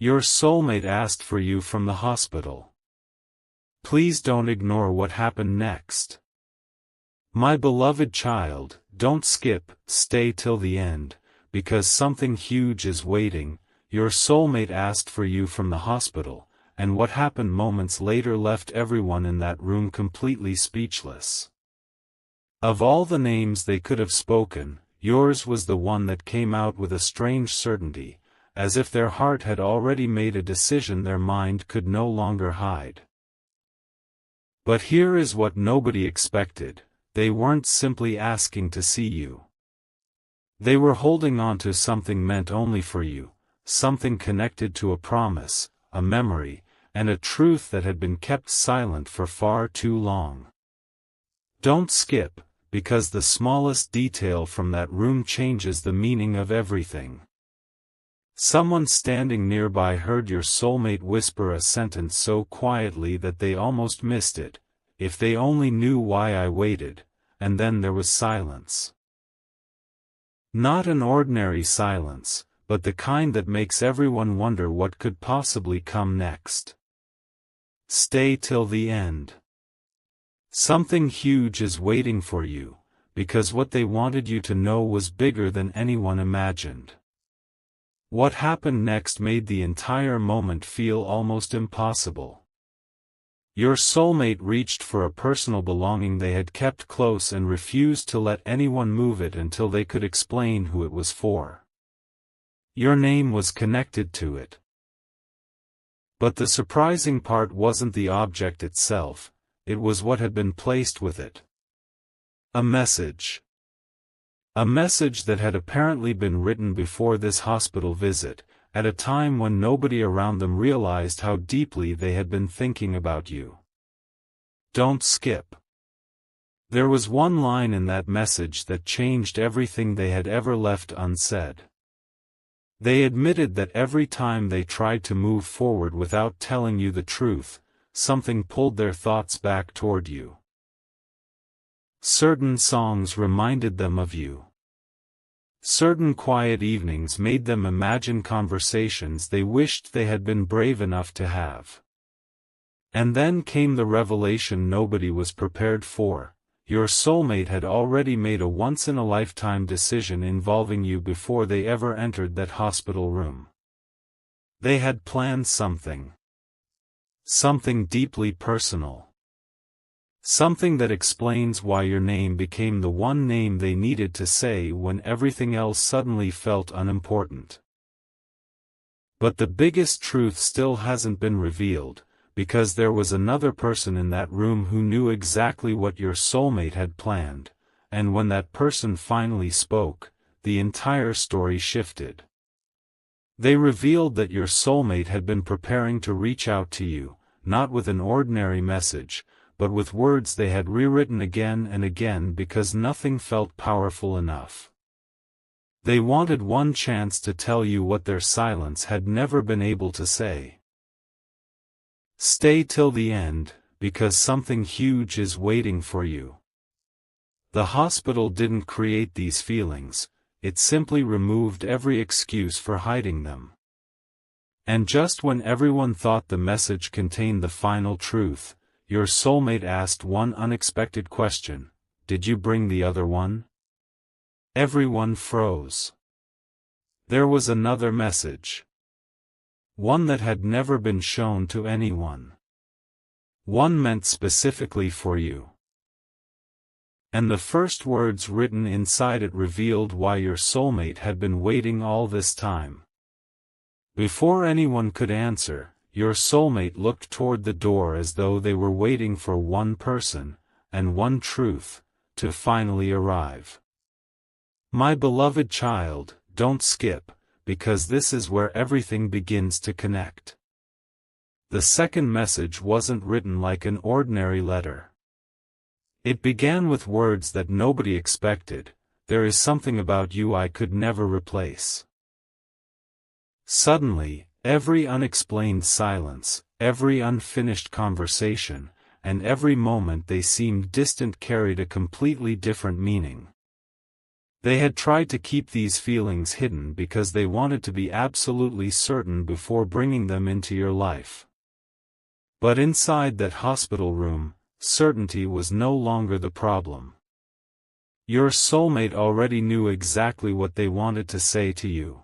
Your soulmate asked for you from the hospital. Please don't ignore what happened next. My beloved child, don't skip, stay till the end, because something huge is waiting. Your soulmate asked for you from the hospital, and what happened moments later left everyone in that room completely speechless. Of all the names they could have spoken, yours was the one that came out with a strange certainty, as if their heart had already made a decision their mind could no longer hide. But here is what nobody expected: they weren't simply asking to see you. They were holding on to something meant only for you, something connected to a promise, a memory, and a truth that had been kept silent for far too long. Don't skip, because the smallest detail from that room changes the meaning of everything. Someone standing nearby heard your soulmate whisper a sentence so quietly that they almost missed it. If they only knew why I waited. And then there was silence. Not an ordinary silence, but the kind that makes everyone wonder what could possibly come next. Stay till the end. Something huge is waiting for you, because what they wanted you to know was bigger than anyone imagined. What happened next made the entire moment feel almost impossible. Your soulmate reached for a personal belonging they had kept close and refused to let anyone move it until they could explain who it was for. Your name was connected to it. But the surprising part wasn't the object itself, it was what had been placed with it. A message. A message that had apparently been written before this hospital visit, at a time when nobody around them realized how deeply they had been thinking about you. Don't skip. There was one line in that message that changed everything they had ever left unsaid. They admitted that every time they tried to move forward without telling you the truth, something pulled their thoughts back toward you. Certain songs reminded them of you. Certain quiet evenings made them imagine conversations they wished they had been brave enough to have. And then came the revelation nobody was prepared for: your soulmate had already made a once-in-a-lifetime decision involving you before they ever entered that hospital room. They had planned something. Something deeply personal. Something that explains why your name became the one name they needed to say when everything else suddenly felt unimportant. But the biggest truth still hasn't been revealed, because there was another person in that room who knew exactly what your soulmate had planned, and when that person finally spoke, the entire story shifted. They revealed that your soulmate had been preparing to reach out to you, not with an ordinary message, but with words they had rewritten again and again because nothing felt powerful enough. They wanted one chance to tell you what their silence had never been able to say. Stay till the end, because something huge is waiting for you. The hospital didn't create these feelings, it simply removed every excuse for hiding them. And just when everyone thought the message contained the final truth, your soulmate asked one unexpected question: did you bring the other one? Everyone froze. There was another message. One that had never been shown to anyone. One meant specifically for you. And the first words written inside it revealed why your soulmate had been waiting all this time. Before anyone could answer, your soulmate looked toward the door as though they were waiting for one person, and one truth, to finally arrive. My beloved child, don't skip, because this is where everything begins to connect. The second message wasn't written like an ordinary letter. It began with words that nobody expected: there is something about you I could never replace. Suddenly, every unexplained silence, every unfinished conversation, and every moment they seemed distant carried a completely different meaning. They had tried to keep these feelings hidden because they wanted to be absolutely certain before bringing them into your life. But inside that hospital room, certainty was no longer the problem. Your soulmate already knew exactly what they wanted to say to you.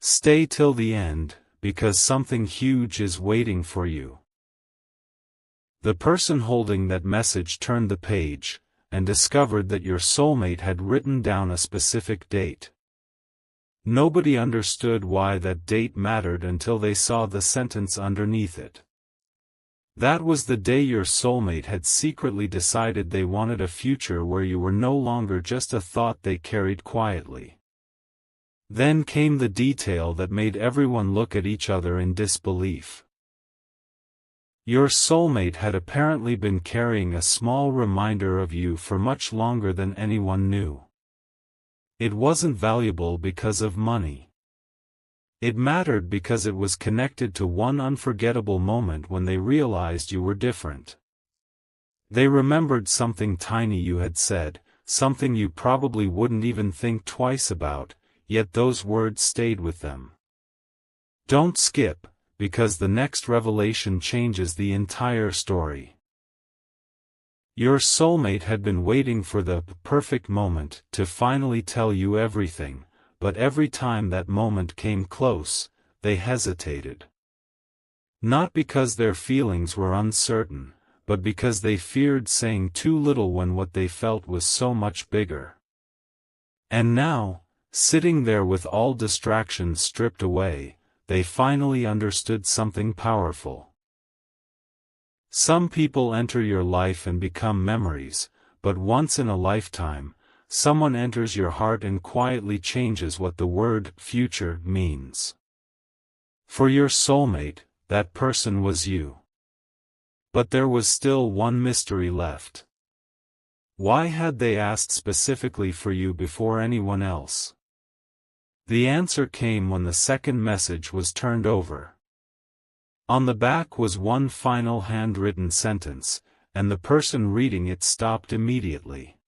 Stay till the end, because something huge is waiting for you. The person holding that message turned the page, and discovered that your soulmate had written down a specific date. Nobody understood why that date mattered until they saw the sentence underneath it. That was the day your soulmate had secretly decided they wanted a future where you were no longer just a thought they carried quietly. Then came the detail that made everyone look at each other in disbelief. Your soulmate had apparently been carrying a small reminder of you for much longer than anyone knew. It wasn't valuable because of money. It mattered because it was connected to one unforgettable moment when they realized you were different. They remembered something tiny you had said, something you probably wouldn't even think twice about, yet those words stayed with them. Don't skip, because the next revelation changes the entire story. Your soulmate had been waiting for the perfect moment to finally tell you everything, but every time that moment came close, they hesitated. Not because their feelings were uncertain, but because they feared saying too little when what they felt was so much bigger. And now, sitting there with all distractions stripped away, they finally understood something powerful. Some people enter your life and become memories, but once in a lifetime, someone enters your heart and quietly changes what the word future means. For your soulmate, that person was you. But there was still one mystery left. Why had they asked specifically for you before anyone else? The answer came when the second message was turned over. On the back was one final handwritten sentence, and the person reading it stopped immediately.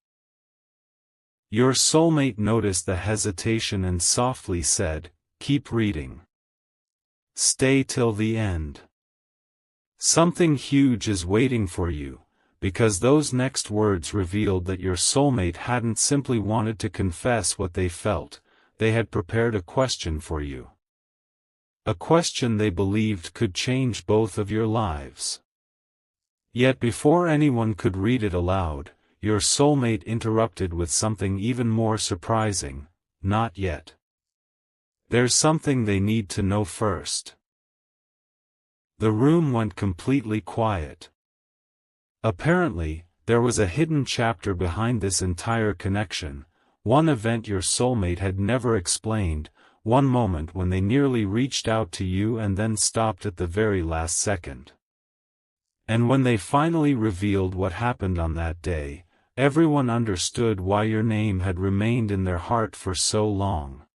Your soulmate noticed the hesitation and softly said, "Keep reading. Stay till the end. Something huge is waiting for you," because those next words revealed that your soulmate hadn't simply wanted to confess what they felt. They had prepared a question for you. A question they believed could change both of your lives. Yet before anyone could read it aloud, your soulmate interrupted with something even more surprising. "Not yet. There's something they need to know first." The room went completely quiet. Apparently, there was a hidden chapter behind this entire connection. One event your soulmate had never explained, one moment when they nearly reached out to you and then stopped at the very last second. And when they finally revealed what happened on that day, everyone understood why your name had remained in their heart for so long.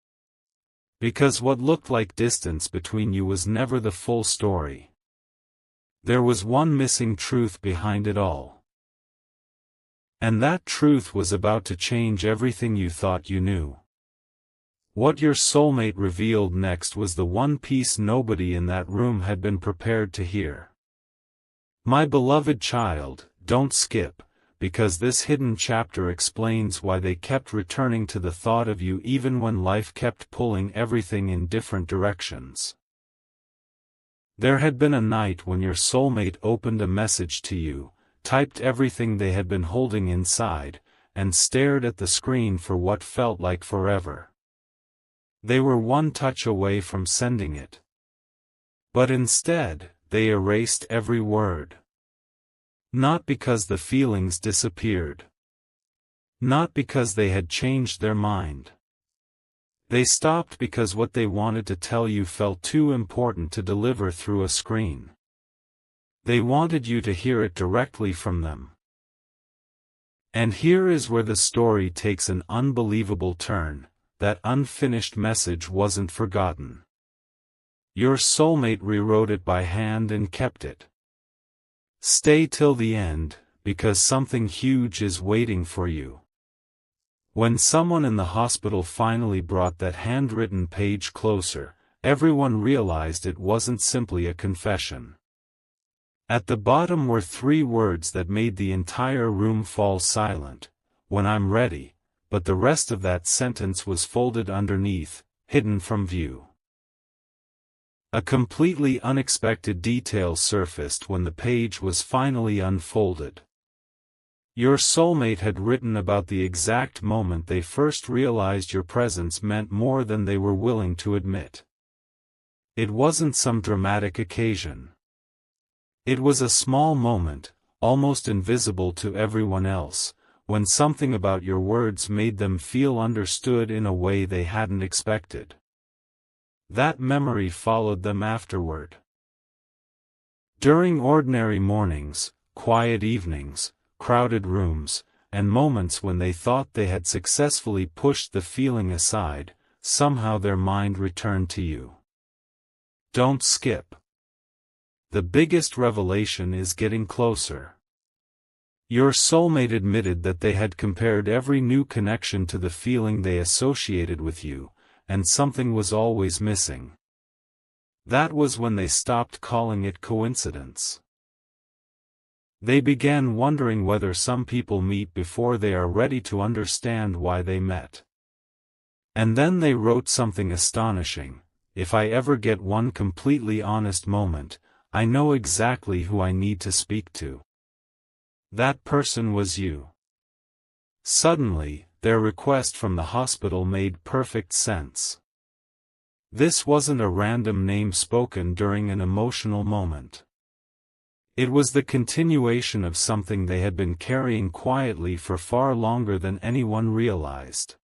Because what looked like distance between you was never the full story. There was one missing truth behind it all. And that truth was about to change everything you thought you knew. What your soulmate revealed next was the one piece nobody in that room had been prepared to hear. My beloved child, don't skip, because this hidden chapter explains why they kept returning to the thought of you even when life kept pulling everything in different directions. There had been a night when your soulmate opened a message to you, typed everything they had been holding inside, and stared at the screen for what felt like forever. They were one touch away from sending it. But instead, they erased every word. Not because the feelings disappeared. Not because they had changed their mind. They stopped because what they wanted to tell you felt too important to deliver through a screen. They wanted you to hear it directly from them. And here is where the story takes an unbelievable turn. That unfinished message wasn't forgotten. Your soulmate rewrote it by hand and kept it. Stay till the end, because something huge is waiting for you. When someone in the hospital finally brought that handwritten page closer, everyone realized it wasn't simply a confession. At the bottom were 3 words that made the entire room fall silent: "When I'm ready," but the rest of that sentence was folded underneath, hidden from view. A completely unexpected detail surfaced when the page was finally unfolded. Your soulmate had written about the exact moment they first realized your presence meant more than they were willing to admit. It wasn't some dramatic occasion. It was a small moment, almost invisible to everyone else, when something about your words made them feel understood in a way they hadn't expected. That memory followed them afterward. During ordinary mornings, quiet evenings, crowded rooms, and moments when they thought they had successfully pushed the feeling aside, somehow their mind returned to you. Don't skip. The biggest revelation is getting closer. Your soulmate admitted that they had compared every new connection to the feeling they associated with you, and something was always missing. That was when they stopped calling it coincidence. They began wondering whether some people meet before they are ready to understand why they met. And then they wrote something astonishing: "If I ever get one completely honest moment, I know exactly who I need to speak to." That person was you. Suddenly, their request from the hospital made perfect sense. This wasn't a random name spoken during an emotional moment. It was the continuation of something they had been carrying quietly for far longer than anyone realized.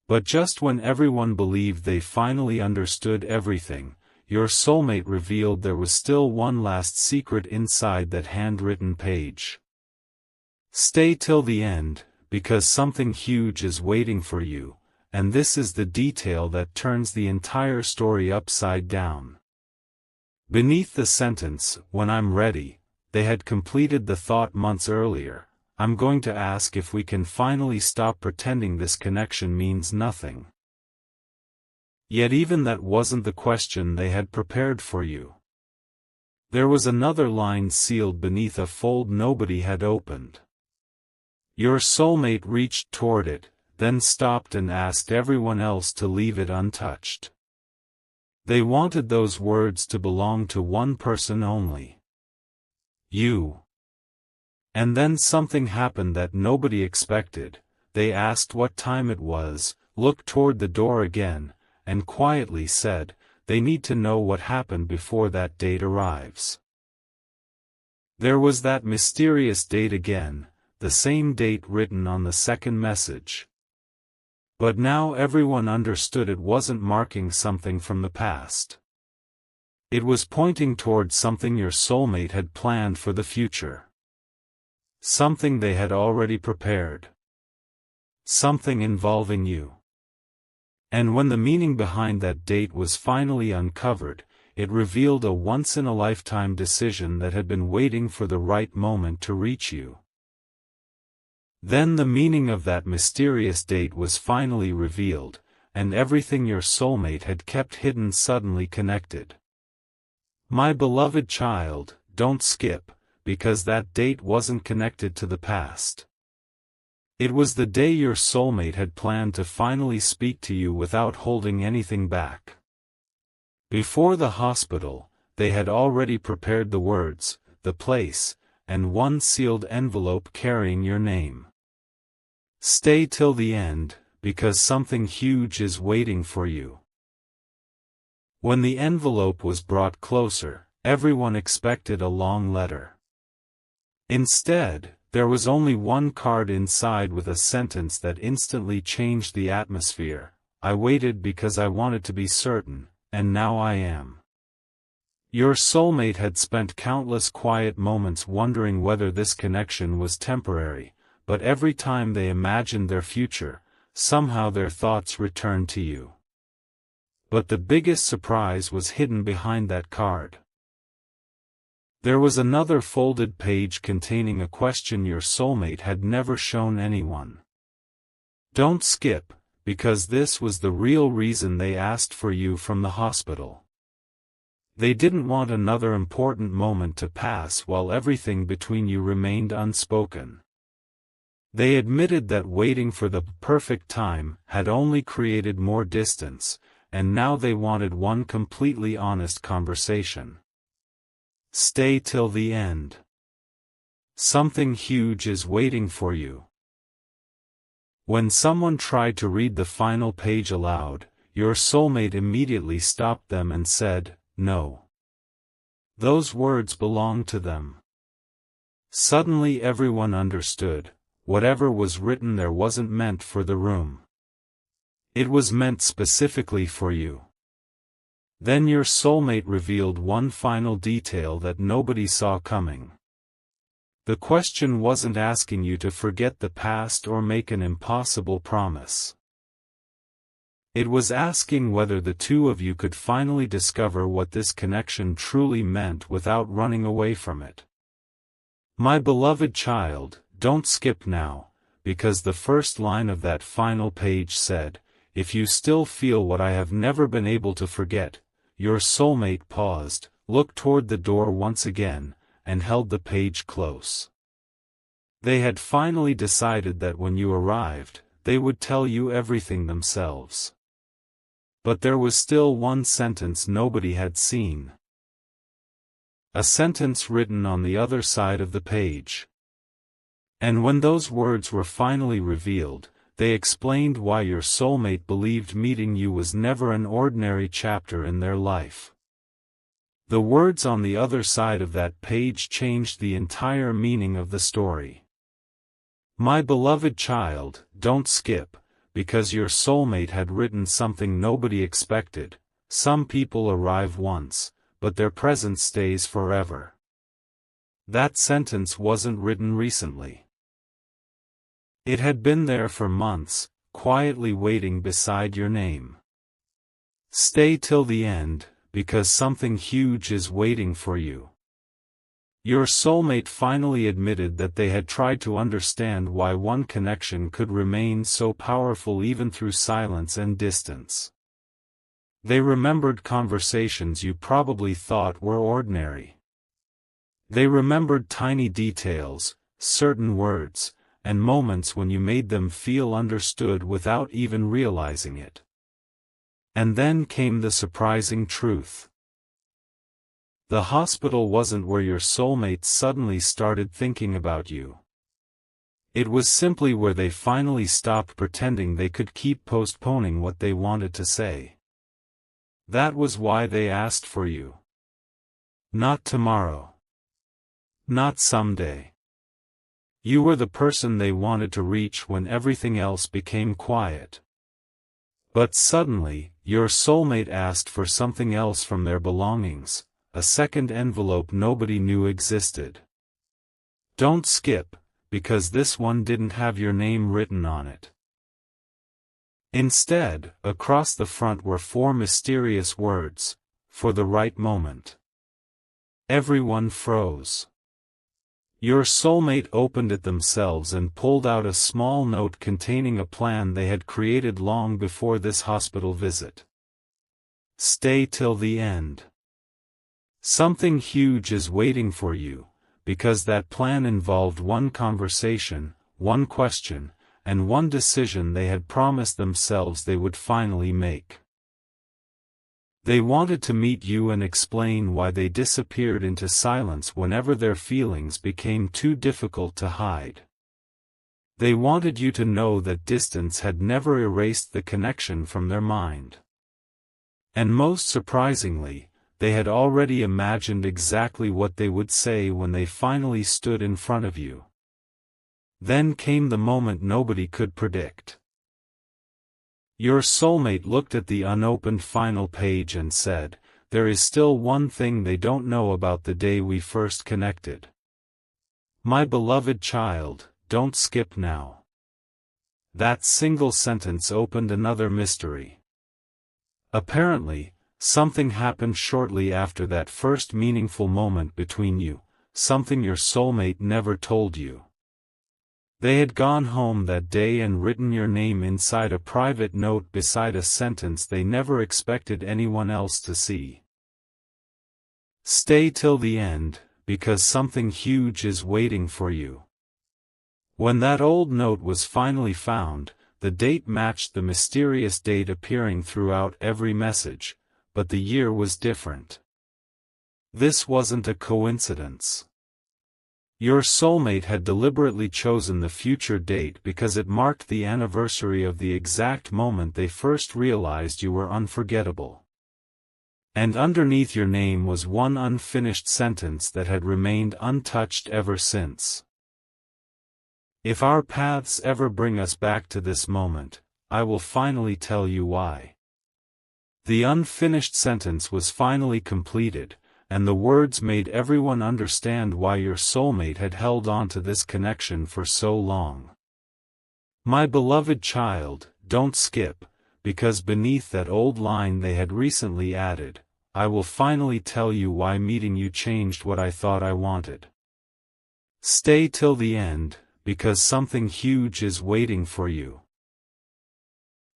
But just when everyone believed they finally understood everything, your soulmate revealed there was still one last secret inside that handwritten page. Stay till the end, because something huge is waiting for you, and this is the detail that turns the entire story upside down. Beneath the sentence, "When I'm ready," they had completed the thought months earlier: "I'm going to ask if we can finally stop pretending this connection means nothing." Yet even that wasn't the question they had prepared for you. There was another line sealed beneath a fold nobody had opened. Your soulmate reached toward it, then stopped and asked everyone else to leave it untouched. They wanted those words to belong to one person only. You. And then something happened that nobody expected. They asked what time it was, looked toward the door again, and quietly said, "They need to know what happened before that date arrives." There was that mysterious date again, the same date written on the second message. But now everyone understood it wasn't marking something from the past. It was pointing toward something your soulmate had planned for the future. Something they had already prepared. Something involving you. And when the meaning behind that date was finally uncovered, it revealed a once-in-a-lifetime decision that had been waiting for the right moment to reach you. Then the meaning of that mysterious date was finally revealed, and everything your soulmate had kept hidden suddenly connected. My beloved child, don't skip, because that date wasn't connected to the past. It was the day your soulmate had planned to finally speak to you without holding anything back. Before the hospital, they had already prepared the words, the place, and one sealed envelope carrying your name. Stay till the end, because something huge is waiting for you. When the envelope was brought closer, everyone expected a long letter. Instead, there was only one card inside with a sentence that instantly changed the atmosphere: "I waited because I wanted to be certain, and now I am." Your soulmate had spent countless quiet moments wondering whether this connection was temporary, but every time they imagined their future, somehow their thoughts returned to you. But the biggest surprise was hidden behind that card. There was another folded page containing a question your soulmate had never shown anyone. Don't skip, because this was the real reason they asked for you from the hospital. They didn't want another important moment to pass while everything between you remained unspoken. They admitted that waiting for the perfect time had only created more distance, and now they wanted one completely honest conversation. Stay till the end. Something huge is waiting for you. When someone tried to read the final page aloud, your soulmate immediately stopped them and said, "No. Those words belong to them." Suddenly everyone understood, whatever was written there wasn't meant for the room. It was meant specifically for you. Then your soulmate revealed one final detail that nobody saw coming. The question wasn't asking you to forget the past or make an impossible promise. It was asking whether the two of you could finally discover what this connection truly meant without running away from it. My beloved child, don't skip now, because the first line of that final page said, "If you still feel what I have never been able to forget." Your soulmate paused, looked toward the door once again, and held the page close. They had finally decided that when you arrived, they would tell you everything themselves. But there was still one sentence nobody had seen. A sentence written on the other side of the page. And when those words were finally revealed, they explained why your soulmate believed meeting you was never an ordinary chapter in their life. The words on the other side of that page changed the entire meaning of the story. My beloved child, don't skip, because your soulmate had written something nobody expected. Some people arrive once, but their presence stays forever. That sentence wasn't written recently. It had been there for months, quietly waiting beside your name. Stay till the end, because something huge is waiting for you. Your soulmate finally admitted that they had tried to understand why one connection could remain so powerful even through silence and distance. They remembered conversations you probably thought were ordinary. They remembered tiny details, certain words, and moments when you made them feel understood without even realizing it. And then came the surprising truth. The hospital wasn't where your soulmate suddenly started thinking about you. It was simply where they finally stopped pretending they could keep postponing what they wanted to say. That was why they asked for you. Not tomorrow. Not someday. You were the person they wanted to reach when everything else became quiet. But suddenly, your soulmate asked for something else from their belongings, a second envelope nobody knew existed. Don't skip, because this one didn't have your name written on it. Instead, across the front were 4 mysterious words, "For the right moment." Everyone froze. Your soulmate opened it themselves and pulled out a small note containing a plan they had created long before this hospital visit. Stay till the end. Something huge is waiting for you, because that plan involved one conversation, one question, and one decision they had promised themselves they would finally make. They wanted to meet you and explain why they disappeared into silence whenever their feelings became too difficult to hide. They wanted you to know that distance had never erased the connection from their mind. And most surprisingly, they had already imagined exactly what they would say when they finally stood in front of you. Then came the moment nobody could predict. Your soulmate looked at the unopened final page and said, "There is still one thing they don't know about the day we first connected. My beloved child, don't skip now." That single sentence opened another mystery. Apparently, something happened shortly after that first meaningful moment between you, something your soulmate never told you. They had gone home that day and written your name inside a private note beside a sentence they never expected anyone else to see. Stay till the end, because something huge is waiting for you. When that old note was finally found, the date matched the mysterious date appearing throughout every message, but the year was different. This wasn't a coincidence. Your soulmate had deliberately chosen the future date because it marked the anniversary of the exact moment they first realized you were unforgettable. And underneath your name was one unfinished sentence that had remained untouched ever since. If our paths ever bring us back to this moment, I will finally tell you why. The unfinished sentence was finally completed, and the words made everyone understand why your soulmate had held on to this connection for so long. My beloved child, don't skip, because beneath that old line they had recently added, I will finally tell you why meeting you changed what I thought I wanted. Stay till the end, because something huge is waiting for you.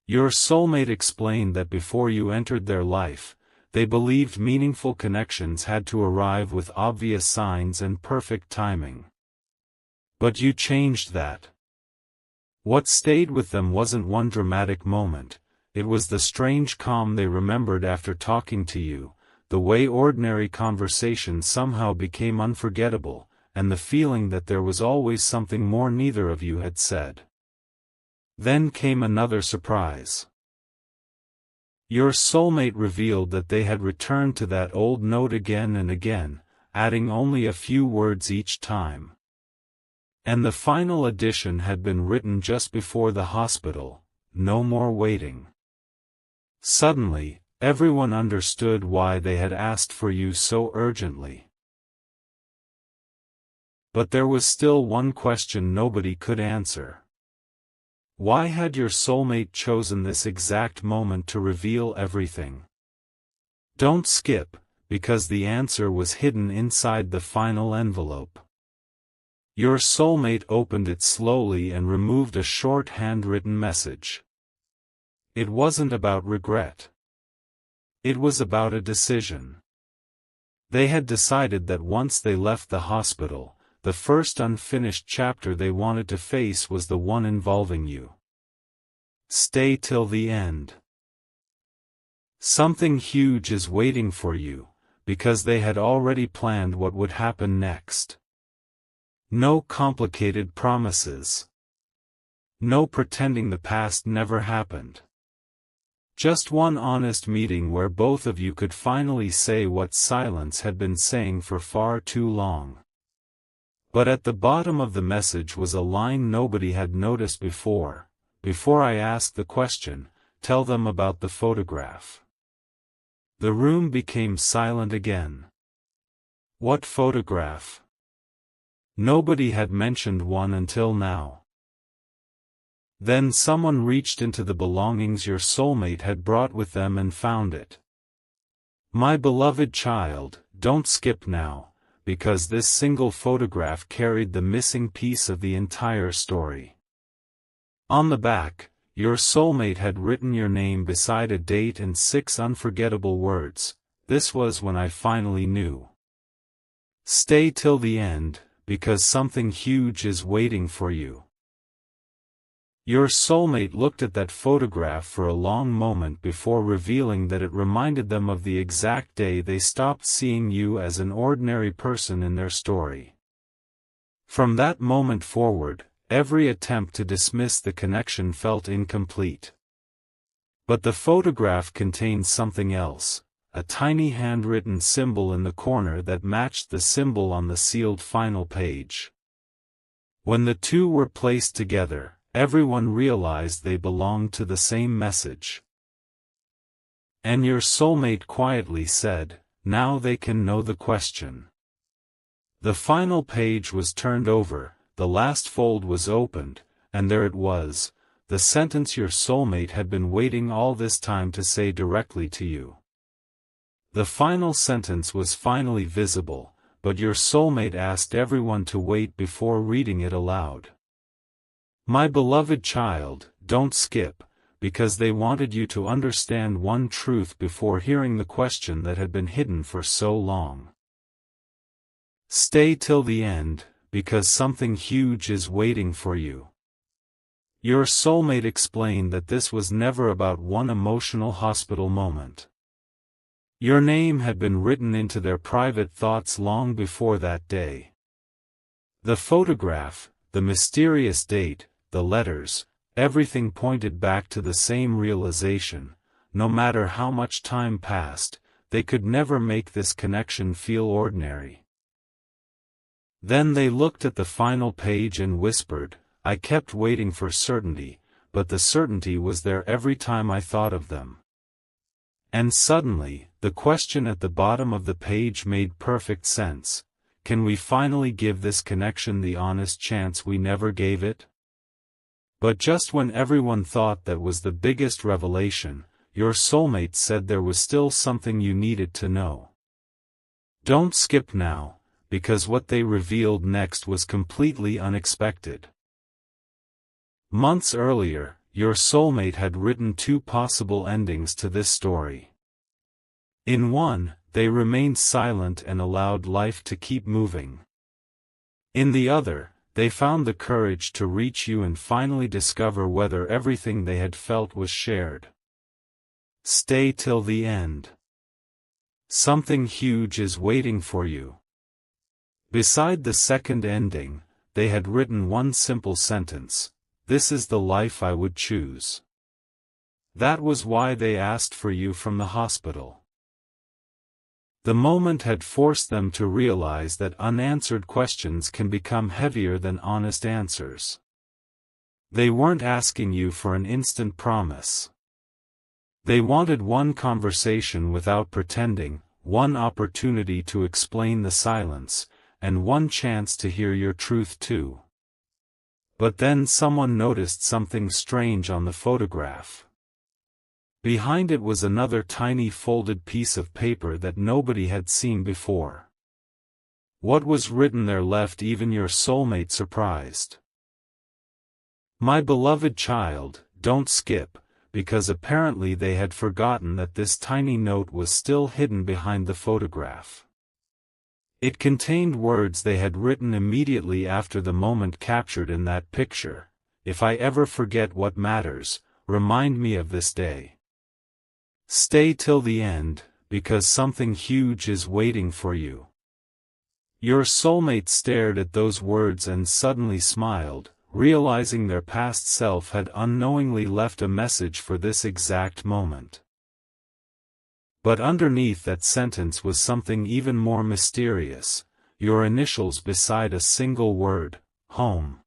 Your soulmate explained that before you entered their life, they believed meaningful connections had to arrive with obvious signs and perfect timing. But you changed that. What stayed with them wasn't one dramatic moment, it was the strange calm they remembered after talking to you, the way ordinary conversation somehow became unforgettable, and the feeling that there was always something more neither of you had said. Then came another surprise. Your soulmate revealed that they had returned to that old note again and again, adding only a few words each time. And the final addition had been written just before the hospital, no more waiting. Suddenly, everyone understood why they had asked for you so urgently. But there was still one question nobody could answer. Why had your soulmate chosen this exact moment to reveal everything? Don't skip, because the answer was hidden inside the final envelope. Your soulmate opened it slowly and removed a short handwritten message. It wasn't about regret. It was about a decision. They had decided that once they left the hospital, the first unfinished chapter they wanted to face was the one involving you. Stay till the end. Something huge is waiting for you, because they had already planned what would happen next. No complicated promises. No pretending the past never happened. Just one honest meeting where both of you could finally say what silence had been saying for far too long. But at the bottom of the message was a line nobody had noticed before. Before I ask the question, tell them about the photograph. The room became silent again. What photograph? Nobody had mentioned one until now. Then someone reached into the belongings your soulmate had brought with them and found it. My beloved child, don't skip now, because this single photograph carried the missing piece of the entire story. On the back, your soulmate had written your name beside a date and 6 unforgettable words. This was when I finally knew. Stay till the end, because something huge is waiting for you. Your soulmate looked at that photograph for a long moment before revealing that it reminded them of the exact day they stopped seeing you as an ordinary person in their story. From that moment forward, every attempt to dismiss the connection felt incomplete. But the photograph contained something else, a tiny handwritten symbol in the corner that matched the symbol on the sealed final page. When the two were placed together, everyone realized they belonged to the same message. And your soulmate quietly said, now they can know the question. The final page was turned over, the last fold was opened, and there it was, the sentence your soulmate had been waiting all this time to say directly to you. The final sentence was finally visible, but your soulmate asked everyone to wait before reading it aloud. My beloved child, don't skip, because they wanted you to understand one truth before hearing the question that had been hidden for so long. Stay till the end, because something huge is waiting for you. Your soulmate explained that this was never about one emotional hospital moment. Your name had been written into their private thoughts long before that day. The photograph, the mysterious date, the letters, everything pointed back to the same realization: no matter how much time passed, they could never make this connection feel ordinary. Then they looked at the final page and whispered, "I kept waiting for certainty, but the certainty was there every time I thought of them." And suddenly, the question at the bottom of the page made perfect sense: can we finally give this connection the honest chance we never gave it? But just when everyone thought that was the biggest revelation, your soulmate said there was still something you needed to know. Don't skip now, because what they revealed next was completely unexpected. Months earlier, your soulmate had written two possible endings to this story. In one, they remained silent and allowed life to keep moving. In the other, they found the courage to reach you and finally discover whether everything they had felt was shared. Stay till the end. Something huge is waiting for you. Beside the second ending, they had written one simple sentence: "This is the life I would choose." That was why they asked for you from the hospital. The moment had forced them to realize that unanswered questions can become heavier than honest answers. They weren't asking you for an instant promise. They wanted one conversation without pretending, one opportunity to explain the silence, and one chance to hear your truth too. But then someone noticed something strange on the photograph. Behind it was another tiny folded piece of paper that nobody had seen before. What was written there left even your soulmate surprised. My beloved child, don't skip, because apparently they had forgotten that this tiny note was still hidden behind the photograph. It contained words they had written immediately after the moment captured in that picture: "If I ever forget what matters, remind me of this day. Stay till the end, because something huge is waiting for you." Your soulmate stared at those words and suddenly smiled, realizing their past self had unknowingly left a message for this exact moment. But underneath that sentence was something even more mysterious: your initials beside a single word: home.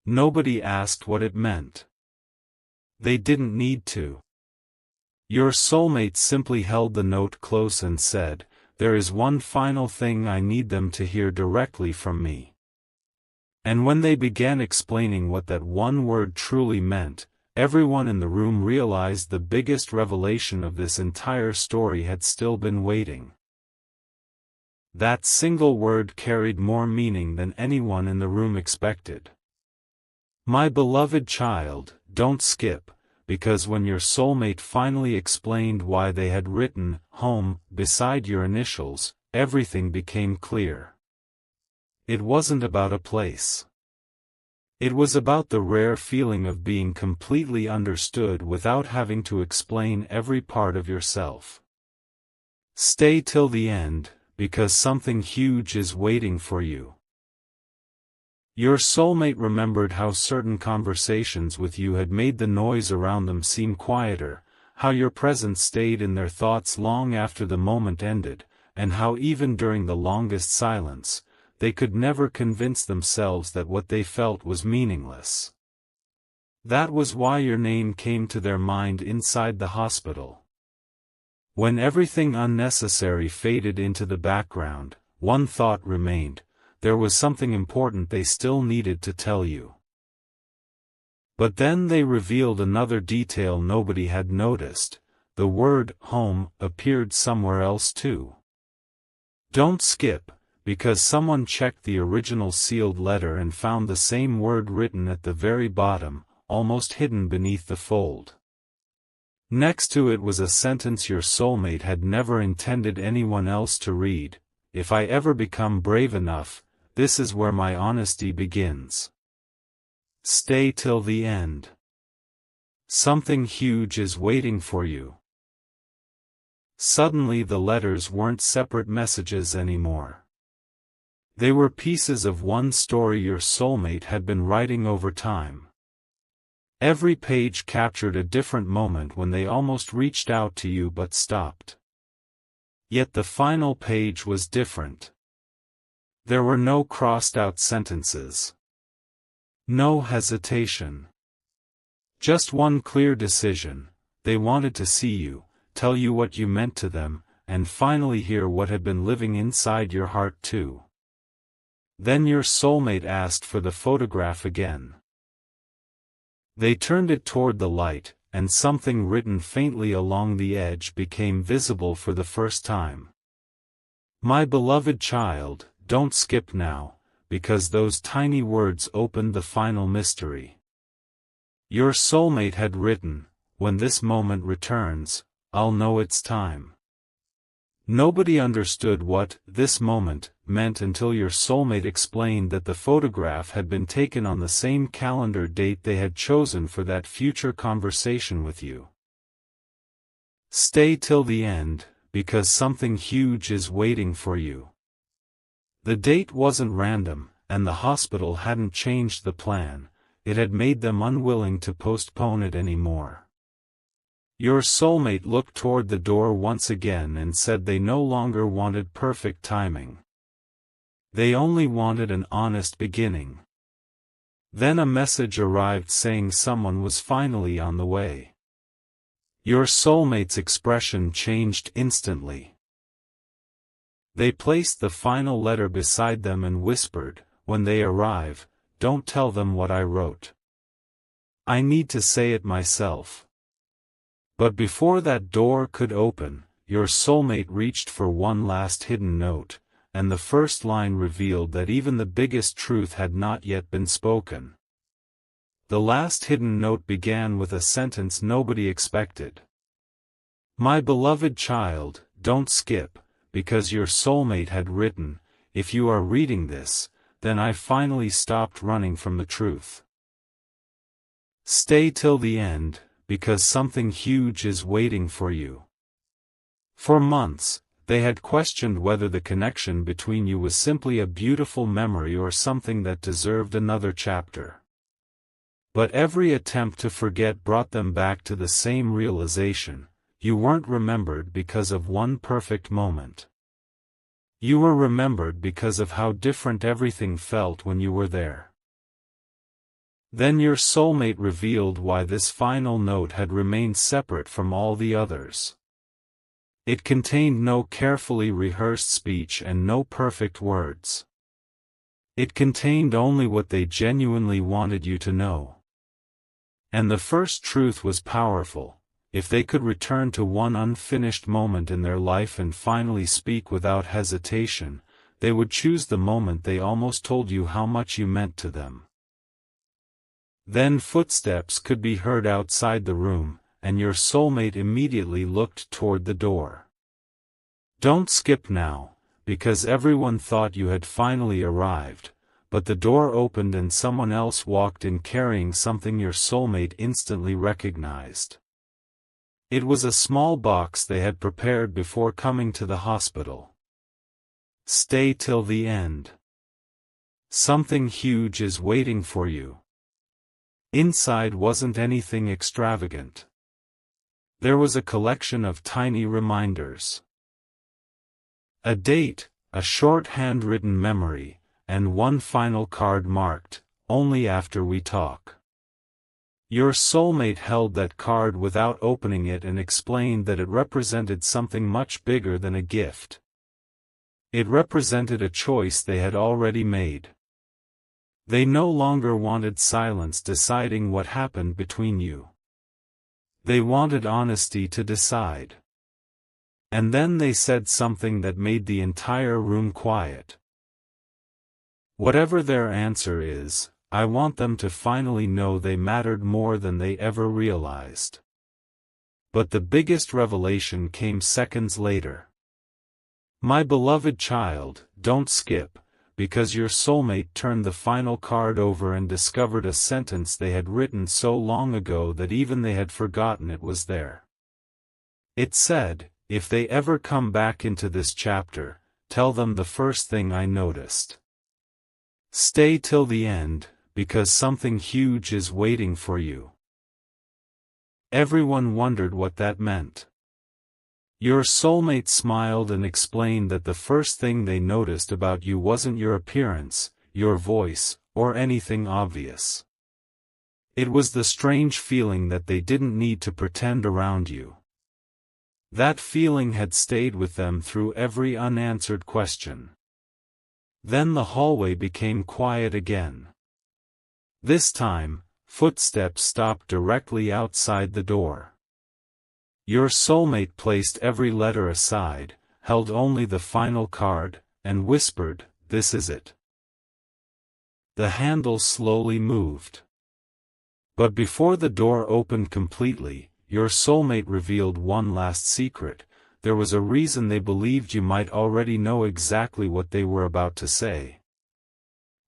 Nobody asked what it meant. They didn't need to. Your soulmate simply held the note close and said, "There is one final thing I need them to hear directly from me." And when they began explaining what that one word truly meant, everyone in the room realized the biggest revelation of this entire story had still been waiting. That single word carried more meaning than anyone in the room expected. My beloved child, don't skip, because when your soulmate finally explained why they had written "home" beside your initials, everything became clear. It wasn't about a place. It was about the rare feeling of being completely understood without having to explain every part of yourself. Stay till the end, because something huge is waiting for you. Your soulmate remembered how certain conversations with you had made the noise around them seem quieter, how your presence stayed in their thoughts long after the moment ended, and how even during the longest silence, they could never convince themselves that what they felt was meaningless. That was why your name came to their mind inside the hospital. When everything unnecessary faded into the background, one thought remained: there was something important they still needed to tell you. But then they revealed another detail nobody had noticed: the word "home" appeared somewhere else too. Don't skip, because someone checked the original sealed letter and found the same word written at the very bottom, almost hidden beneath the fold. Next to it was a sentence your soulmate had never intended anyone else to read: "If I ever become brave enough, this is where my honesty begins. Stay till the end. Something huge is waiting for you." Suddenly the letters weren't separate messages anymore. They were pieces of one story your soulmate had been writing over time. Every page captured a different moment when they almost reached out to you but stopped. Yet the final page was different. There were no crossed-out sentences. No hesitation. Just one clear decision: they wanted to see you, tell you what you meant to them, and finally hear what had been living inside your heart too. Then your soulmate asked for the photograph again. They turned it toward the light, and something written faintly along the edge became visible for the first time. "My beloved child, don't skip now," because those tiny words opened the final mystery. Your soulmate had written, "When this moment returns, I'll know it's time." Nobody understood what "this moment" meant until your soulmate explained that the photograph had been taken on the same calendar date they had chosen for that future conversation with you. Stay till the end, because something huge is waiting for you. The date wasn't random, and the hospital hadn't changed the plan. It had made them unwilling to postpone it anymore. Your soulmate looked toward the door once again and said they no longer wanted perfect timing. They only wanted an honest beginning. Then a message arrived saying someone was finally on the way. Your soulmate's expression changed instantly. They placed the final letter beside them and whispered, "When they arrive, don't tell them what I wrote. I need to say it myself." But before that door could open, your soulmate reached for one last hidden note, and the first line revealed that even the biggest truth had not yet been spoken. The last hidden note began with a sentence nobody expected. "My beloved child, don't skip," because your soulmate had written, "If you are reading this, then I finally stopped running from the truth. Stay till the end, because something huge is waiting for you." For months, they had questioned whether the connection between you was simply a beautiful memory or something that deserved another chapter. But every attempt to forget brought them back to the same realization: you weren't remembered because of one perfect moment. You were remembered because of how different everything felt when you were there. Then your soulmate revealed why this final note had remained separate from all the others. It contained no carefully rehearsed speech and no perfect words. It contained only what they genuinely wanted you to know. And the first truth was powerful: if they could return to one unfinished moment in their life and finally speak without hesitation, they would choose the moment they almost told you how much you meant to them. Then footsteps could be heard outside the room, and your soulmate immediately looked toward the door. Don't skip now, because everyone thought you had finally arrived, but the door opened and someone else walked in carrying something your soulmate instantly recognized. It was a small box they had prepared before coming to the hospital. Stay till the end. Something huge is waiting for you. Inside wasn't anything extravagant. There was a collection of tiny reminders. A date, a short handwritten memory, and one final card marked, "Only after we talk." Your soulmate held that card without opening it and explained that it represented something much bigger than a gift. It represented a choice they had already made. They no longer wanted silence deciding what happened between you. They wanted honesty to decide. And then they said something that made the entire room quiet. Whatever their answer is, I want them to finally know they mattered more than they ever realized. But the biggest revelation came seconds later. My beloved child, don't skip, because your soulmate turned the final card over and discovered a sentence they had written so long ago that even they had forgotten it was there. It said, if they ever come back into this chapter, tell them the first thing I noticed. Stay till the end, because something huge is waiting for you. Everyone wondered what that meant. Your soulmate smiled and explained that the first thing they noticed about you wasn't your appearance, your voice, or anything obvious. It was the strange feeling that they didn't need to pretend around you. That feeling had stayed with them through every unanswered question. Then the hallway became quiet again. This time, footsteps stopped directly outside the door. Your soulmate placed every letter aside, held only the final card, and whispered, "This is it." The handle slowly moved. But before the door opened completely, your soulmate revealed one last secret. There was a reason they believed you might already know exactly what they were about to say.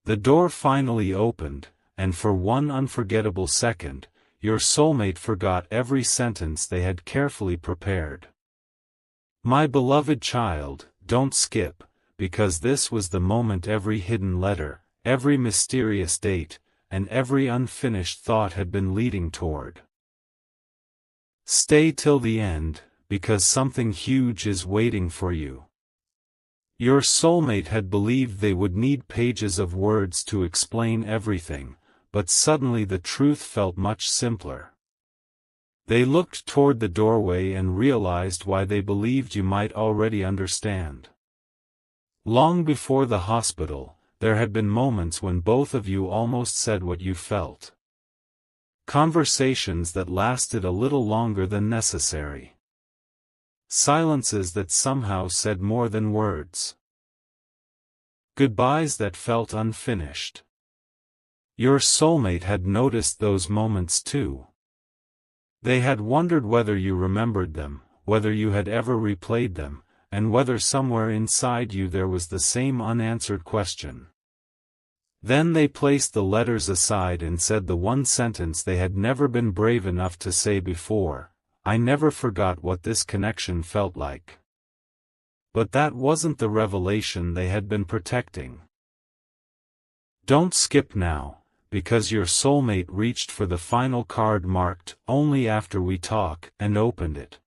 The door finally opened, and for one unforgettable second, your soulmate forgot every sentence they had carefully prepared. My beloved child, don't skip, because this was the moment every hidden letter, every mysterious date, and every unfinished thought had been leading toward. Stay till the end, because something huge is waiting for you. Your soulmate had believed they would need pages of words to explain everything, but suddenly the truth felt much simpler. They looked toward the doorway and realized why they believed you might already understand. Long before the hospital, there had been moments when both of you almost said what you felt. Conversations that lasted a little longer than necessary. Silences that somehow said more than words. Goodbyes that felt unfinished. Your soulmate had noticed those moments too. They had wondered whether you remembered them, whether you had ever replayed them, and whether somewhere inside you there was the same unanswered question. Then they placed the letters aside and said the one sentence they had never been brave enough to say before: I never forgot what this connection felt like. But that wasn't the revelation they had been protecting. Don't skip now, because your soulmate reached for the final card marked "Only After We Talk" and opened it.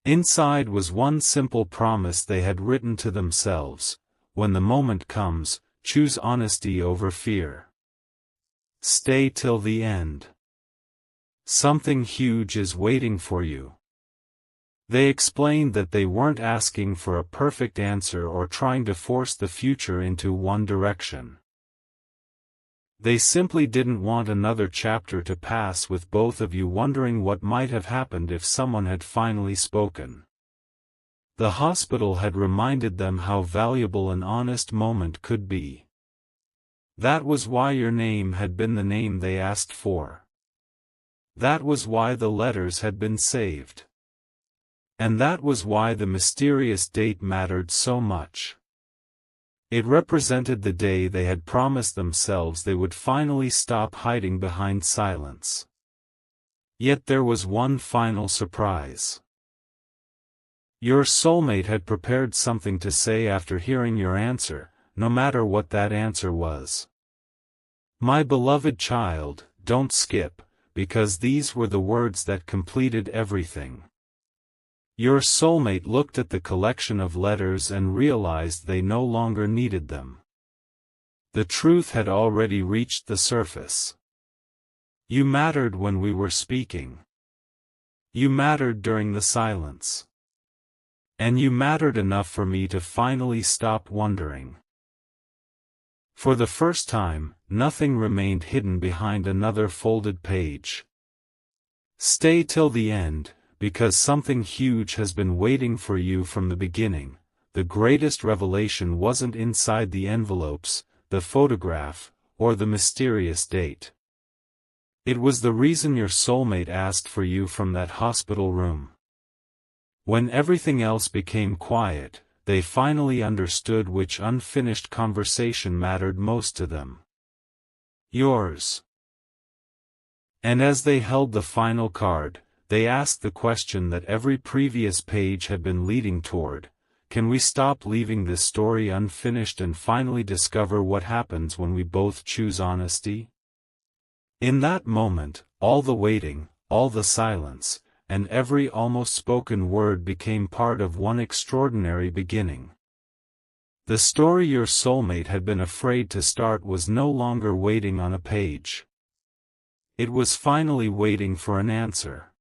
Inside was one simple promise they had written to themselves: when the moment comes, choose honesty over fear. Stay till the end. Something huge is waiting for you. They explained that they weren't asking for a perfect answer or trying to force the future into one direction. They simply didn't want another chapter to pass with both of you wondering what might have happened if someone had finally spoken. The hospital had reminded them how valuable an honest moment could be. That was why your name had been the name they asked for. That was why the letters had been saved. And that was why the mysterious date mattered so much. It represented the day they had promised themselves they would finally stop hiding behind silence. Yet there was one final surprise. Your soulmate had prepared something to say after hearing your answer, no matter what that answer was. My beloved child, don't skip, because these were the words that completed everything. Your soulmate looked at the collection of letters and realized they no longer needed them. The truth had already reached the surface. You mattered when we were speaking. You mattered during the silence. And you mattered enough for me to finally stop wondering. For the first time, nothing remained hidden behind another folded page. Stay till the end, because something huge has been waiting for you from the beginning. The greatest revelation wasn't inside the envelopes, the photograph, or the mysterious date. It was the reason your soulmate asked for you from that hospital room. When everything else became quiet, they finally understood which unfinished conversation mattered most to them. Yours. And as they held the final card, they asked the question that every previous page had been leading toward: can we stop leaving this story unfinished and finally discover what happens when we both choose honesty? In that moment, all the waiting, all the silence, and every almost spoken word became part of one extraordinary beginning. The story your soulmate had been afraid to start was no longer waiting on a page. It was finally waiting for an answer.